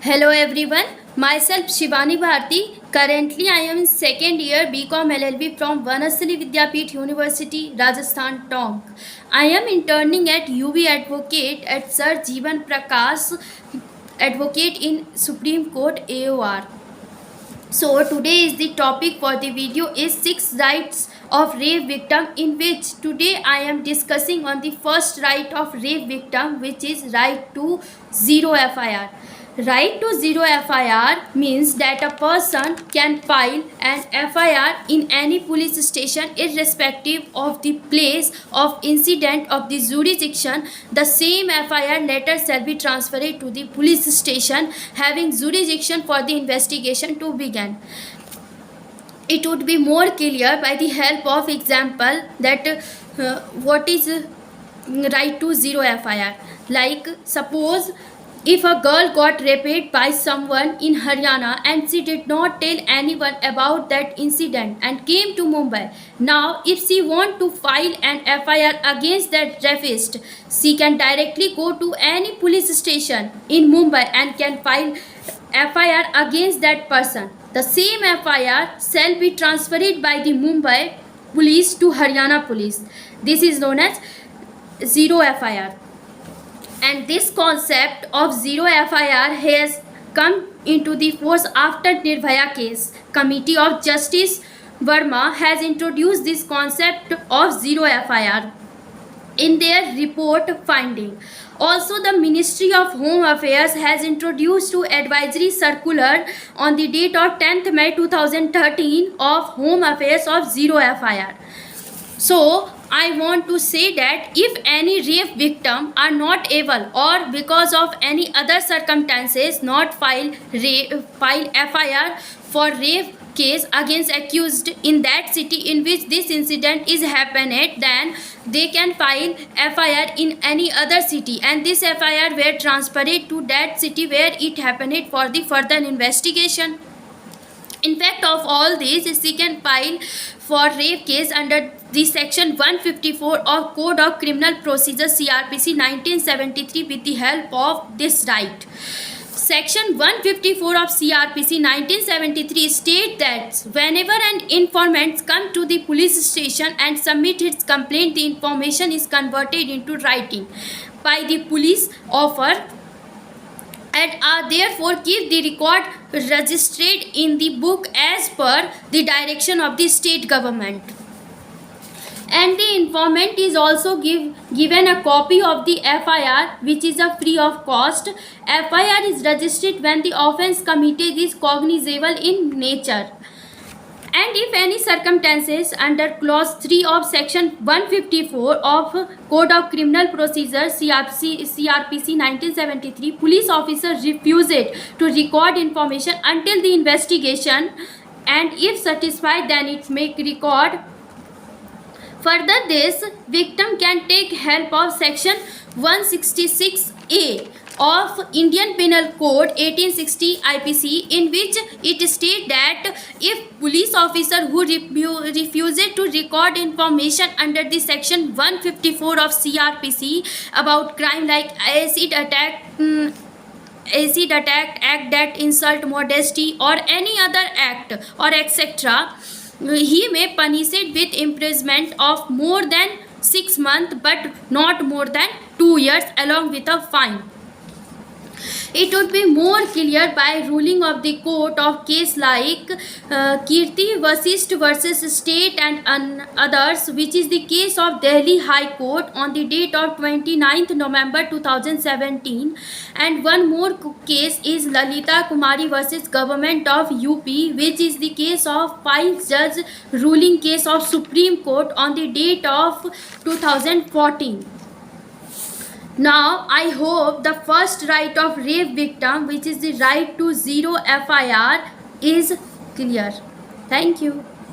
Hello everyone, myself Shivani Bharti. Currently I am in second year BCom LLB from Vanasali Vidyapeeth University, Rajasthan, Tonk. I am interning at UB Advocate at Sir Jeevan Prakash Advocate in Supreme Court AOR. So today is the topic for the video is 6 rights of rape victim, in which today I am discussing on the first right of rape victim, which is right to zero FIR. Right to zero FIR means that a person can file an FIR in any police station irrespective of the place of incident of the jurisdiction. The same FIR letter shall be transferred to the police station having jurisdiction for the investigation to begin. It would be more clear by the help of example that what is right to zero FIR. Like suppose if a girl got raped by someone in Haryana and she did not tell anyone about that incident and came to Mumbai. Now, if she wants to file an FIR against that rapist, she can directly go to any police station in Mumbai and can file FIR against that person. The same FIR shall be transferred by the Mumbai police to Haryana police. This is known as zero FIR. And this concept of zero FIR has come into the force after Nirbhaya case. Committee of Justice Verma has introduced this concept of zero FIR in their report finding. Also, the Ministry of Home Affairs has introduced to advisory circular on the date of 10th May 2013 of Home Affairs of zero FIR. So, I want to say that if any rape victim are not able or because of any other circumstances not file FIR for rape case against accused in that city in which this incident is happened, then they can file FIR in any other city and this FIR were transferred to that city where it happened for the further investigation. In fact, of all these, she can file for rape case under the section 154 of Code of Criminal Procedure CRPC 1973 with the help of this right. Section 154 of CRPC 1973 states that whenever an informant comes to the police station and submits his complaint, the information is converted into writing by the police officer and are therefore keep the record registered in the book as per the direction of the state government. And the informant is also given a copy of the FIR which is a free of cost. FIR is registered when the offence committed is cognizable in nature. And if any circumstances under clause 3 of section 154 of Code of Criminal Procedure CRPC 1973, police officer refuses to record information until the investigation, and if satisfied then it may record. Further, this victim can take help of section 166A of Indian Penal Code 1860 IPC, in which it states that if police officer who refuses to record information under the section 154 of CRPC about crime like acid attack, act that insult modesty or any other act or etc., he may punish it with imprisonment of more than 6 months but not more than 2 years along with a fine. It would be more clear by ruling of the court of case like Kirti Vasisht versus State and others, which is the case of Delhi High Court on the date of 29th November 2017. And one more case is Lalita Kumari versus Government of UP, which is the case of 5-judge ruling case of Supreme Court on the date of 2014. Now, I hope the first right of rape victim, which is the right to zero FIR, is clear. Thank you.